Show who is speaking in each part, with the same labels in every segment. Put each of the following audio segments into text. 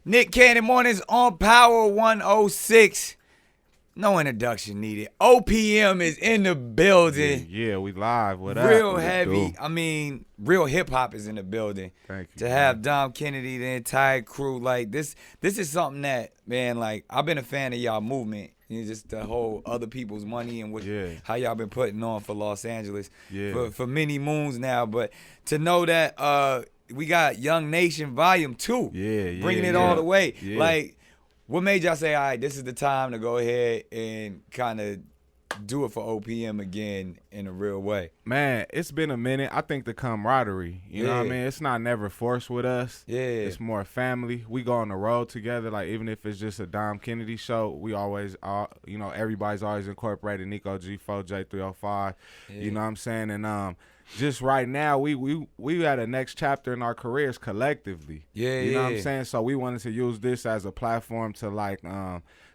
Speaker 1: Nick Cannon Mornings on Power 106. No introduction needed. OPM is in the building.
Speaker 2: Yeah, we live. What up?
Speaker 1: Real heavy. I mean, real hip hop is in the building.
Speaker 2: Thank you.
Speaker 1: To have Dom Kennedy, the entire crew, like this is something that, man, like I've been a fan of y'all movement. You know, just the whole other people's money and how y'all been putting on for Los Angeles for many moons now. But to know that we got Young Nation Volume 2, bringing it all the way.
Speaker 2: Yeah.
Speaker 1: Like, what made y'all say, all right, this is the time to go ahead and kind of do it for OPM again in a real way?
Speaker 2: Man, it's been a minute. I think the camaraderie, you know what I mean? It's not never forced with us.
Speaker 1: Yeah.
Speaker 2: It's more family. We go on the road together. Like, even if it's just a Dom Kennedy show, we always, everybody's always incorporated Nico G4, J305, you know what I'm saying? And just right now, we at a next chapter in our careers collectively. You know what I'm saying? So we wanted to use this as a platform to, like,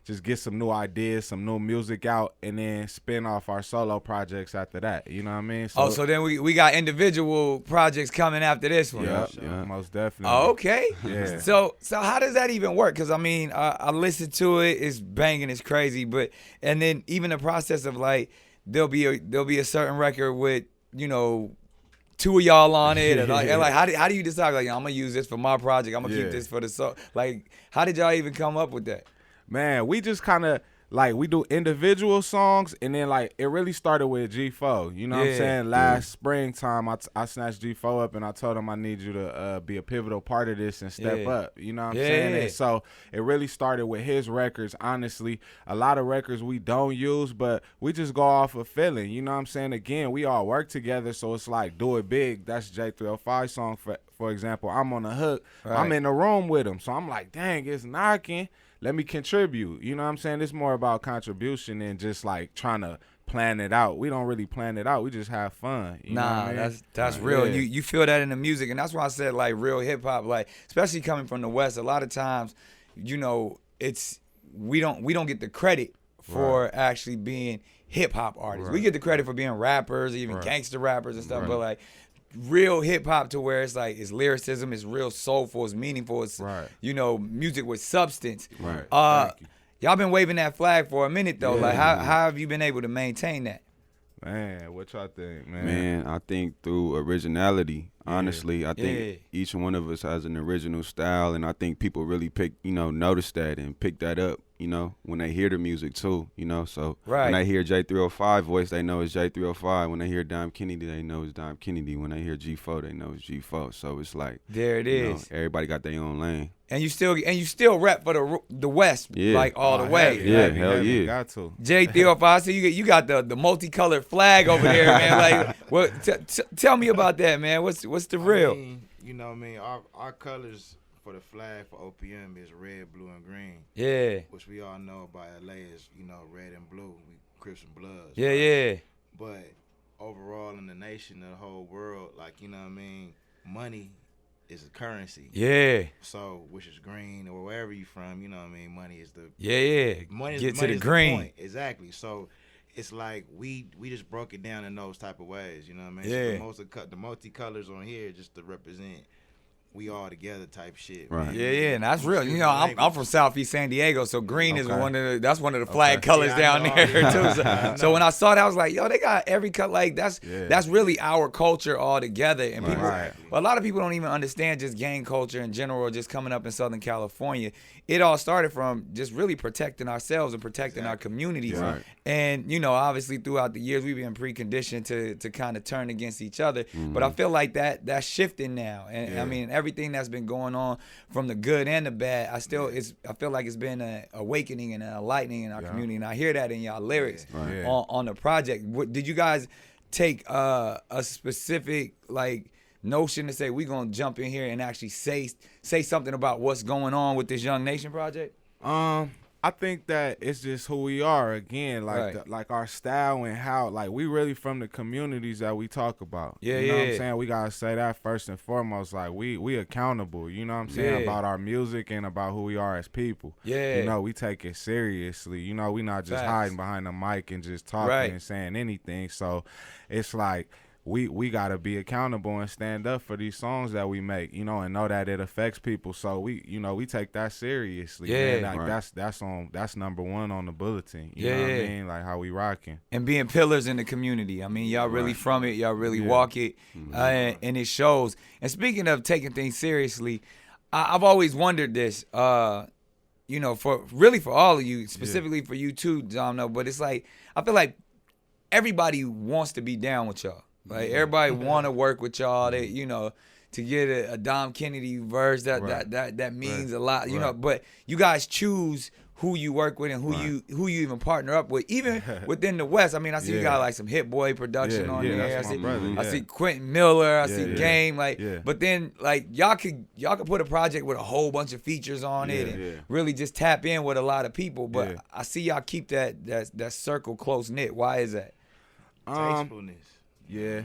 Speaker 2: just get some new ideas, some new music out, and then spin off our solo projects after that. You know what I mean?
Speaker 1: So then we got individual projects coming after this one.
Speaker 2: Yeah, most definitely.
Speaker 1: Oh, okay.
Speaker 2: Yeah.
Speaker 1: So how does that even work? Because, I mean, I listened to it. It's banging. It's crazy. And then even the process of, like, there'll be a certain record with, you know, two of y'all on it, and like how do you decide, like, I'm gonna use this for my project, I'm gonna keep this for the song? Like, how did y'all even come up with that?
Speaker 2: Man, we just kind of, like, we do individual songs, and then, like, it really started with G4. You know what I'm saying? Last springtime, I snatched G4 up, and I told him I need you to be a pivotal part of this and step up. You know what I'm saying? And so it really started with his records, honestly. A lot of records we don't use, but we just go off of feeling. You know what I'm saying? Again, we all work together, so it's like, do it big. That's J305 song, for example. I'm on the hook. Right. I'm in the room with him, so I'm like, dang, it's knocking. Let me contribute. You know what I'm saying? It's more about contribution than just, like, trying to plan it out. We don't really plan it out. We just have fun. You know what I mean?
Speaker 1: That's real. Yeah. You feel that in the music, and that's why I said, like, real hip hop, like, especially coming from the West. A lot of times, you know, we don't get the credit for actually being hip hop artists. We get the credit for being rappers, even gangster rappers and stuff, but, like, real hip hop to where it's like, it's lyricism, it's real soulful, it's meaningful, it's you know, music with substance. Y'all been waving that flag for a minute though. Like, how have you been able to maintain that?
Speaker 2: Man, what y'all think, man?
Speaker 3: Man, I think through originality. Honestly, I think each one of us has an original style, and I think people really notice that and pick that up, you know, when they hear the music too, you know. So when they hear J305 voice, they know it's J305. When they hear Dom Kennedy, they know it's Dom Kennedy. When they hear G4, they know it's G4. So it's like,
Speaker 1: there it is.
Speaker 3: Know, everybody got their own lane.
Speaker 1: And you still rap for the West, like, all the way.
Speaker 3: Hell yeah.
Speaker 2: Got to.
Speaker 1: J305, so you got the multicolored flag over there, man. Like, what? Tell me about that, man. What's the real?
Speaker 4: I mean, you know what I mean? Our colors for the flag for OPM is red, blue, and green.
Speaker 1: Yeah.
Speaker 4: Which we all know about LA is, you know, red and blue. We Crips and Bloods.
Speaker 1: Yeah,
Speaker 4: right?
Speaker 1: yeah.
Speaker 4: But overall in the nation, the whole world, like, you know what I mean? Money is a currency.
Speaker 1: Yeah.
Speaker 4: So, which is green or wherever you from, you know what I mean? Money is the
Speaker 1: Money
Speaker 4: Get
Speaker 1: to the green.
Speaker 4: Point. Exactly. So it's like we just broke it down in those type of ways, you know what I mean?
Speaker 1: Yeah.
Speaker 4: So the multicolors on here just to represent we all together type shit.
Speaker 3: Right.
Speaker 4: Man.
Speaker 1: Yeah, and that's real. You know, I'm from Southeast San Diego, so green is one of the flag colors down there too. So when I saw that, I was like, yo, they got every color. Like, that's really our culture all together. And people, well, a lot of people don't even understand just gang culture in general, or just coming up in Southern California. It all started from just really protecting ourselves and protecting our communities.
Speaker 3: Right.
Speaker 1: And, you know, obviously throughout the years, we've been preconditioned to kind of turn against each other. But I feel like that's shifting now. And I mean, everything that's been going on from the good and the bad, I feel like it's been an awakening and an enlightening in our community. And I hear that in y'all lyrics on the project. Did you guys take a specific, like, notion to say, we're going to jump in here and actually say something about what's going on with this Young Nation project?
Speaker 2: I think that it's just who we are. Again, like like our style and how, like, we really from the communities that we talk about. You know what I'm saying? We gotta say that first and foremost. Like, we accountable. You know what I'm saying, about our music and about who we are as people. You know, we take it seriously. You know, we not just hiding behind the mic and just talking and saying anything. So it's like, we gotta be accountable and stand up for these songs that we make, you know, and know that it affects people. So we take that seriously.
Speaker 1: Yeah.
Speaker 2: Man. Like that's number one on the bulletin. You know what I mean? Like how we rocking.
Speaker 1: And being pillars in the community. I mean, y'all really from it. Y'all really walk it, and it shows. And speaking of taking things seriously, I've always wondered this. You know, for all of you, specifically for you too, Domino. But it's like I feel like everybody wants to be down with y'all. Like everybody want to work with y'all. They, you know, to get a Dom Kennedy verse that means a lot. You know, but you guys choose who you work with and who you even partner up with, even within the West. I mean, I see you got like some Hit Boy production on there. I see Quentin Miller. I see Game. But then like y'all could put a project with a whole bunch of features on it and really just tap in with a lot of people. But I see y'all keep that circle close knit. Why is that?
Speaker 4: Tastefulness.
Speaker 2: Yeah.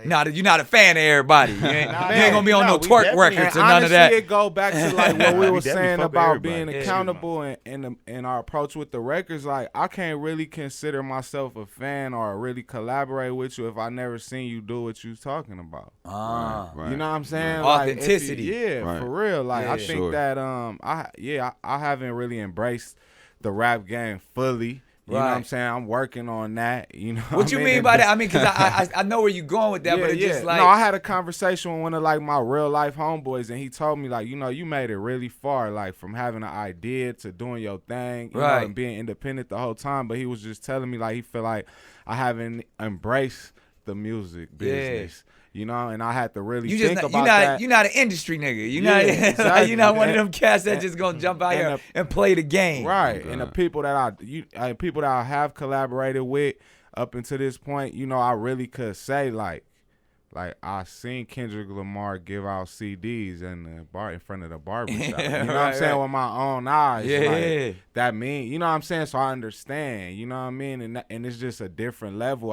Speaker 1: Nah, you're not a fan of everybody. You ain't gonna be on no twerk records or none of that.
Speaker 2: Honestly, it go back to like what we were saying about being accountable and our approach with the records. Like, I can't really consider myself a fan or really collaborate with you if I never seen you do what you talking about.
Speaker 3: Right.
Speaker 2: You know what I'm saying?
Speaker 1: Authenticity.
Speaker 2: Like, for real. Like, I think that I haven't really embraced the rap game fully. You know what I'm saying? I'm working on that. You know
Speaker 1: what you mean by that? I mean, because I know where you're going with that, but it's just like...
Speaker 2: No, I had a conversation with one of, like, my real-life homeboys, and he told me, like, you know, you made it really far, like, from having an idea to doing your thing, you know, and being independent the whole time. But he was just telling me, like, he feel like I haven't embraced the music business. You know, and I had to really think about that. You're
Speaker 1: not an industry nigga. You're not one of them cats that just gonna jump out here and play the game.
Speaker 2: Right. And the people that I have collaborated with up until this point, you know, I really could say like I seen Kendrick Lamar give out CDs in the bar in front of the barbershop. You know what I'm saying? With my own eyes. Like, that mean, you know what I'm saying? So I understand. You know what I mean? And it's just a different level.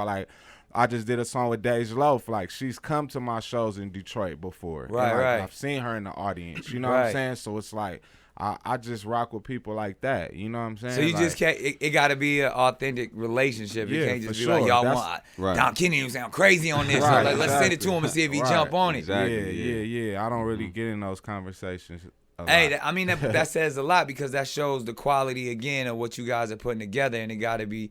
Speaker 2: I just did a song with Dej Loaf. Like, she's come to my shows in Detroit before.
Speaker 1: Right.
Speaker 2: I've seen her in the audience. You know what I'm saying? So it's like, I just rock with people like that. You know what I'm saying?
Speaker 1: So you just can't, it got to be an authentic relationship. You can't just be like, y'all want, Dom Kennedy sound crazy on this. So let's send it to him and see if he jump on it.
Speaker 3: Exactly.
Speaker 2: Yeah. I don't really get in those conversations.
Speaker 1: Hey, I mean, that says a lot because that shows the quality, again, of what you guys are putting together, and it got to be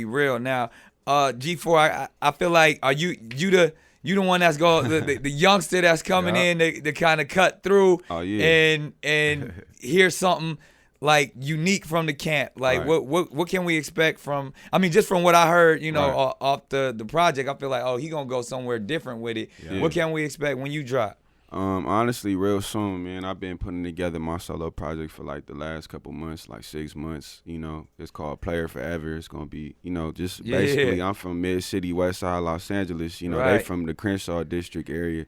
Speaker 1: real. Now, G4, I feel like you the one that's the youngster that's coming in to kind of cut through and hear something like unique from the camp. Like what can we expect from? I mean, just from what I heard, you know, off the project, I feel like he gonna go somewhere different with it. Yeah. What can we expect when you drop?
Speaker 3: Honestly, real soon, man. I've been putting together my solo project for like the last couple months, like 6 months. You know, it's called Player Forever. It's gonna be, you know, just basically I'm from Mid City, West Side, Los Angeles. You know, they from the Crenshaw district area.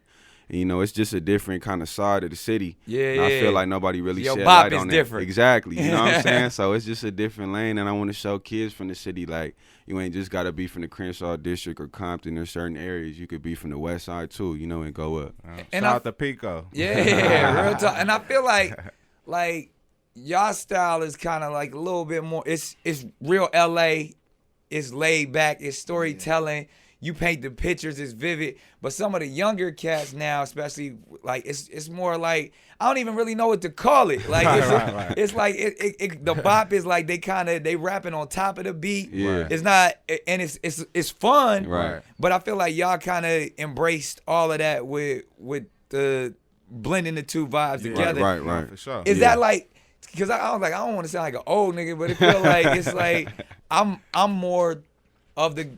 Speaker 3: And, you know, it's just a different kind of side of the city. And I feel like nobody really shed light on it.
Speaker 1: Different.
Speaker 3: Exactly. You know what I'm saying? So it's just a different lane, and I want to show kids from the city, like, you ain't just got to be from the Crenshaw district or Compton or certain areas. You could be from the West Side too, you know, and go up.
Speaker 2: Shout out to Pico.
Speaker 1: Yeah, real talk. And I feel like y'all style is kind of like a little bit more. It's real LA. It's laid back. It's storytelling. You paint the pictures, it's vivid. But some of the younger cats now, especially, like, it's more like, I don't even really know what to call it. Like, it's like, the bop is like they rapping on top of the beat.
Speaker 3: Yeah.
Speaker 1: It's not, and it's fun.
Speaker 3: Right.
Speaker 1: But I feel like y'all kind of embraced all of that with the blending the two vibes together.
Speaker 3: Right.
Speaker 2: For sure.
Speaker 1: Is that like, because I was like, I don't want to sound like an old nigga, but it feel like, it's like, I'm more of the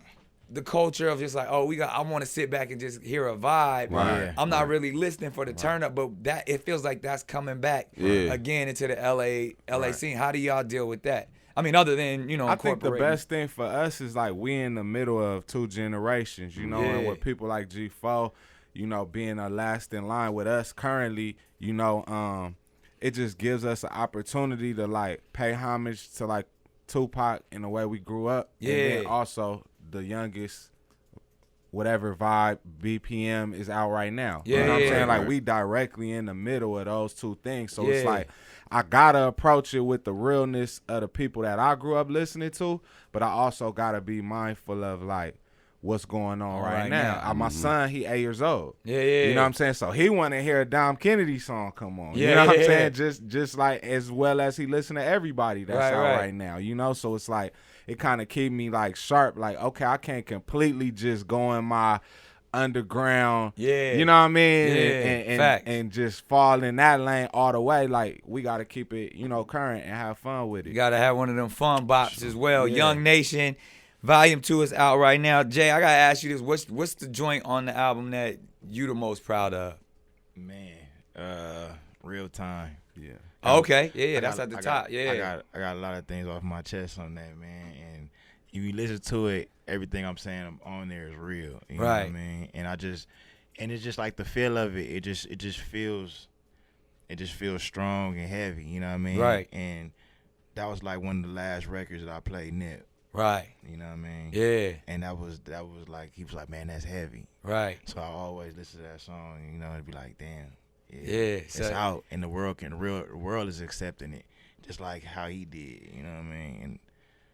Speaker 1: culture of just like, I want to sit back and just hear a vibe.
Speaker 3: Right.
Speaker 1: I'm not really listening for the turn up, but that it feels like that's coming back again into the LA scene. How do y'all deal with that? I mean, other than, you know,
Speaker 2: I think the best thing for us is like we in the middle of two generations, you know, and with people like G4, you know, being a last in line with us currently, you know, it just gives us an opportunity to like pay homage to like Tupac in the way we grew up.
Speaker 1: Yeah.
Speaker 2: And then also the youngest, whatever vibe, BPM is out right now.
Speaker 1: Yeah,
Speaker 2: you know what I'm saying?
Speaker 3: Right.
Speaker 2: Like, we directly in the middle of those two things. So it's like, I gotta approach it with the realness of the people that I grew up listening to, but I also gotta be mindful of like what's going on right
Speaker 1: right
Speaker 2: now.
Speaker 1: now.
Speaker 2: My son, he 8 years old.
Speaker 1: Yeah.
Speaker 2: You know what I'm saying? So he want to hear a Dom Kennedy song come on.
Speaker 1: Yeah,
Speaker 2: you know what I'm
Speaker 1: yeah.
Speaker 2: saying? Just like as well as he listen to everybody that's out right now. You know, so it's like it kind of keep me like sharp. Like, okay, I can't completely just go in my underground.
Speaker 1: Yeah.
Speaker 2: You know what I mean?
Speaker 1: Yeah.
Speaker 2: And just fall in that lane all the way. Like, we got to keep it, you know, current and have fun with it.
Speaker 1: You gotta have one of them fun bops as well.
Speaker 2: Yeah.
Speaker 1: Young Nation, Volume 2 is out right now. Jay, I gotta ask you this: what's the joint on the album that you the most proud of?
Speaker 4: Man, Real Time.
Speaker 2: Yeah.
Speaker 1: Oh, okay, yeah, that's at the top.
Speaker 4: I got a lot of things off my chest on that, man. And if you listen to it, everything I'm saying on there is real. You know what I mean? And it's just like the feel of it. It just feels strong and heavy. You know what I mean?
Speaker 1: Right.
Speaker 4: And that was like one of the last records that I played Nip.
Speaker 1: Right.
Speaker 4: You know what I mean?
Speaker 1: Yeah.
Speaker 4: And that was like, he was like, man, that's heavy.
Speaker 1: Right.
Speaker 4: So I always listen to that song, you know, and be like, damn.
Speaker 1: Yeah.
Speaker 4: It's out, and the world is accepting it, just like how he did. You know what I mean? And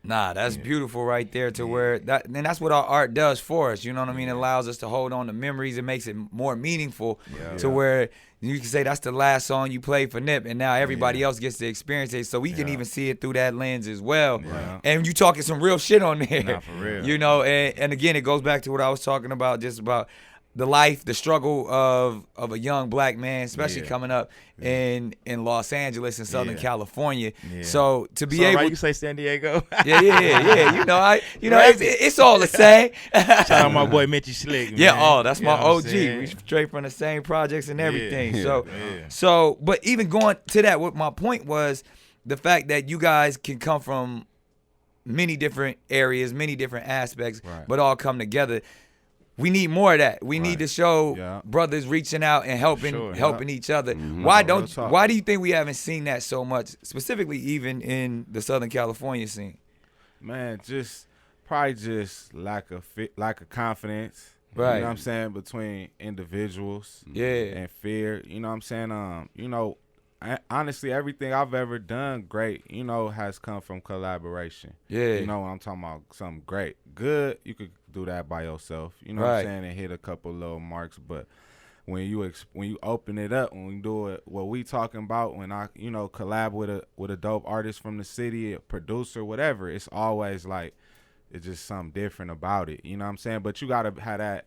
Speaker 1: nah, that's beautiful right there. To where that, and that's what our art does for us. You know what I mean? It allows us to hold on to memories. It makes it more meaningful to where you can say that's the last song you played for Nip, and now everybody else gets to experience it. So we can even see it through that lens as well.
Speaker 4: Yeah.
Speaker 1: And you talking some real shit on there.
Speaker 4: Nah, for real.
Speaker 1: You know, and again, it goes back to what I was talking about, just about the life, the struggle of a young black man, especially coming up in Los Angeles and Southern California. Yeah. So to be able,
Speaker 4: right, you say San Diego.
Speaker 1: yeah. You know, it's all the same.
Speaker 4: Shout out my boy Mitchy Slick. Man.
Speaker 1: Yeah, that's my
Speaker 4: know
Speaker 1: OG. We straight from the same projects and everything.
Speaker 4: Yeah.
Speaker 1: So, but even going to that, what my point was, the fact that you guys can come from many different areas, many different aspects, but all come together. We need more of that. We need to show brothers reaching out and helping each other.
Speaker 2: Mm-hmm.
Speaker 1: Why do you think we haven't seen that so much, specifically even in the Southern California scene?
Speaker 2: Man, probably just lack of confidence.
Speaker 1: Right.
Speaker 2: You know what I'm saying, between individuals. And fear. You know what I'm saying? You know, honestly, everything I've ever done great, you know, has come from collaboration. Yeah. You know, when I'm talking about something great. Good, you could do that by yourself. You know what I'm saying? And hit a couple little marks. But when you open it up, when we do it, what we talking about, when I, you know, collab with a dope artist from the city, a producer, whatever, it's always like, it's just something different about it. You know what I'm saying? But you got to have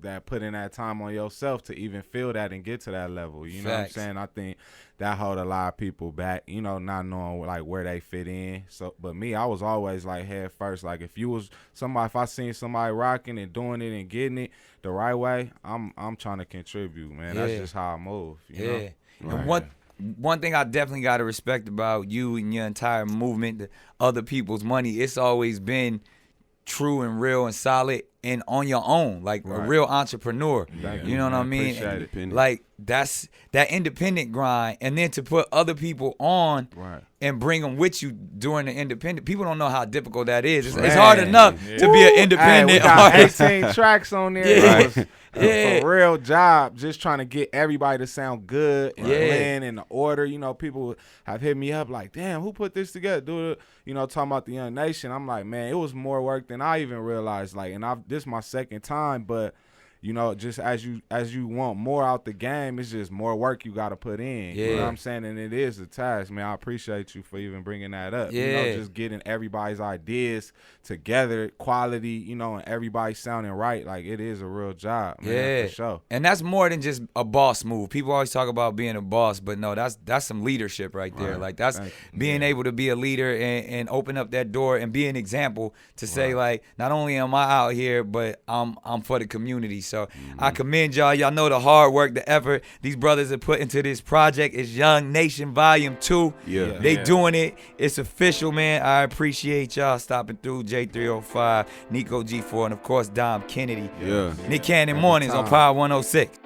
Speaker 2: that put in that time on yourself to even feel that and get to that level. You know what I'm saying? I think that hold a lot of people back, you know, not knowing like where they fit in. So, but me, I was always like head first. Like if I seen somebody rocking and doing it and getting it the right way, I'm trying to contribute, man. That's just how I move. You know?
Speaker 1: And one thing I definitely got to respect about you and your entire movement, the Other People's Money, it's always been true and real and solid and on your own, like a real entrepreneur. You know what I mean? And like that's that independent grind, and then to put other people on and bring them with you during the independent. People don't know how difficult that is. It's hard enough to be an independent
Speaker 2: we got
Speaker 1: artist.
Speaker 2: 18 tracks on there. A real job, just trying to get everybody to sound good and blend in the order. You know, people have hit me up like, damn, who put this together? Do it, you know, talking about the Young Nation. I'm like, man, it was more work than I even realized. Like, and this is my second time, but you know, just as you want more out the game, it's just more work you got to put in. You know what I'm saying? And it is a task, man. I appreciate you for even bringing that up. You know, just getting everybody's ideas together, quality, you know, and everybody sounding right. Like, it is a real job, man, for sure.
Speaker 1: And that's more than just a boss move. People always talk about being a boss, but no, that's some leadership right there. Like, that's being able to be a leader and open up that door and be an example to say, like, not only am I out here, but I'm for the community. So I commend y'all. Y'all know the hard work, the effort these brothers have put into this project. It's Young Nation Volume 2. They doing it. It's official, man. I appreciate y'all stopping through. J305, Nico G4, and of course Dom Kennedy. Nick Cannon Mornings on Power 106.